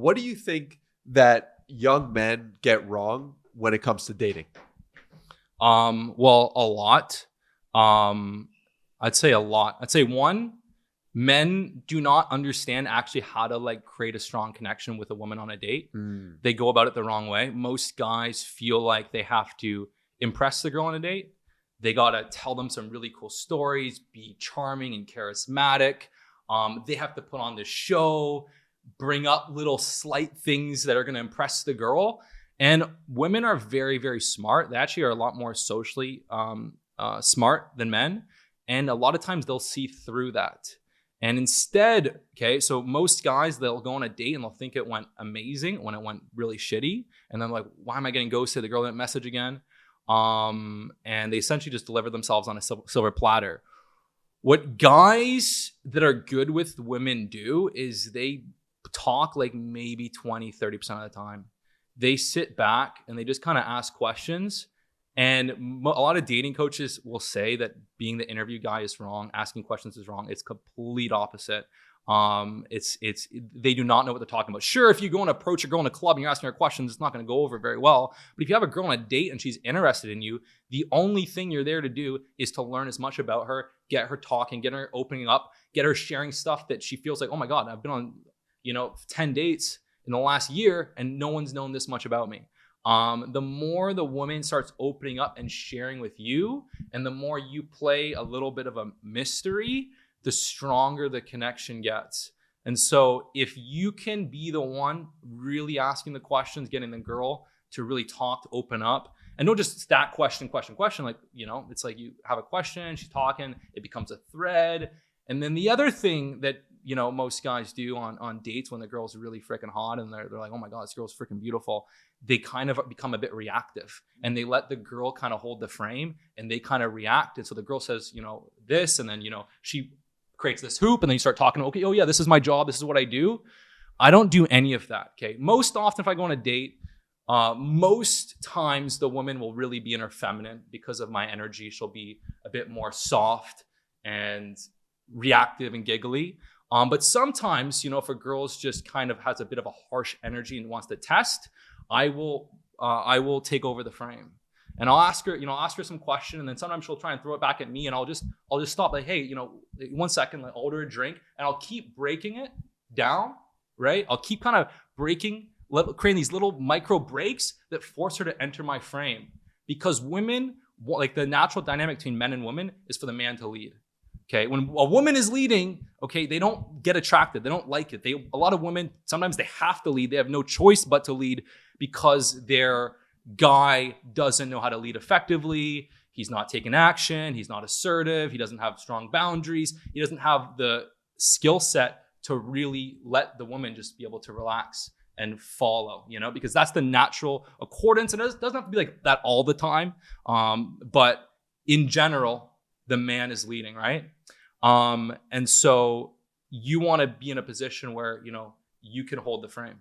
what do you think that young men get wrong when it comes to dating? Well, a lot. I'd say a lot. I'd say one, men do not understand actually how to like create a strong connection with a woman on a date. They go about it the wrong way. Most guys feel like they have to impress the girl on a date. They gotta tell them some really cool stories, be charming and charismatic. They have to put on this show, bring up little slight things that are gonna impress the girl. And women are very, very smart. They actually are a lot more socially smart than men. And a lot of times they'll see through that. And instead, okay, so most guys, they'll go on a date and they'll think it went amazing when it went really shitty. And then like, why am I getting ghosted? The girl didn't message again. And they essentially just deliver themselves on a silver platter. What guys that are good with women do is they talk like maybe 20, 30% of the time. They sit back and they just kind of ask questions. And a lot of dating coaches will say that being the interview guy is wrong, asking questions is wrong. It's complete opposite. They do not know what they're talking about. Sure, if you go and approach a girl in a club and you're asking her questions, it's not going to go over very well. But if you have a girl on a date and she's interested in you, the only thing you're there to do is to learn as much about her, get her talking, get her opening up, get her sharing stuff that she feels like, oh my God, I've been on, 10 dates in the last year and no one's known this much about me. The more the woman starts opening up and sharing with you, and the more you play a little bit of a mystery, the stronger the connection gets. And so if you can be the one really asking the questions, getting the girl to really talk, to open up, and don't just stack question. Like, it's like you have a question, she's talking, it becomes a thread. And then the other thing that, most guys do on dates when the girl's really freaking hot and they're like, oh my God, this girl's freaking beautiful. They kind of become a bit reactive and they let the girl kind of hold the frame and they kind of react. And so the girl says, this, and then, she creates this hoop and then you start talking, okay, oh yeah, this is my job. This is what I do. I don't do any of that. Okay. Most often if I go on a date, most times the woman will really be in her feminine because of my energy. She'll be a bit more soft and reactive and giggly. But sometimes, if a girl's just kind of has a bit of a harsh energy and wants to test, I will take over the frame and I'll ask her some question. And then sometimes she'll try and throw it back at me and I'll just stop like, hey, 1 second, like order a drink, and I'll keep breaking it down, right? I'll keep kind of creating these little micro breaks that force her to enter my frame, because women, like the natural dynamic between men and women is for the man to lead. Okay, when a woman is leading, okay, they don't get attracted. They don't like it. A lot of women, sometimes they have to lead. They have no choice but to lead because their guy doesn't know how to lead effectively. He's not taking action. He's not assertive. He doesn't have strong boundaries. He doesn't have the skill set to really let the woman just be able to relax and follow, because that's the natural accordance. And it doesn't have to be like that all the time. But in general, the man is leading, right? And so you want to be in a position where, you can hold the frame.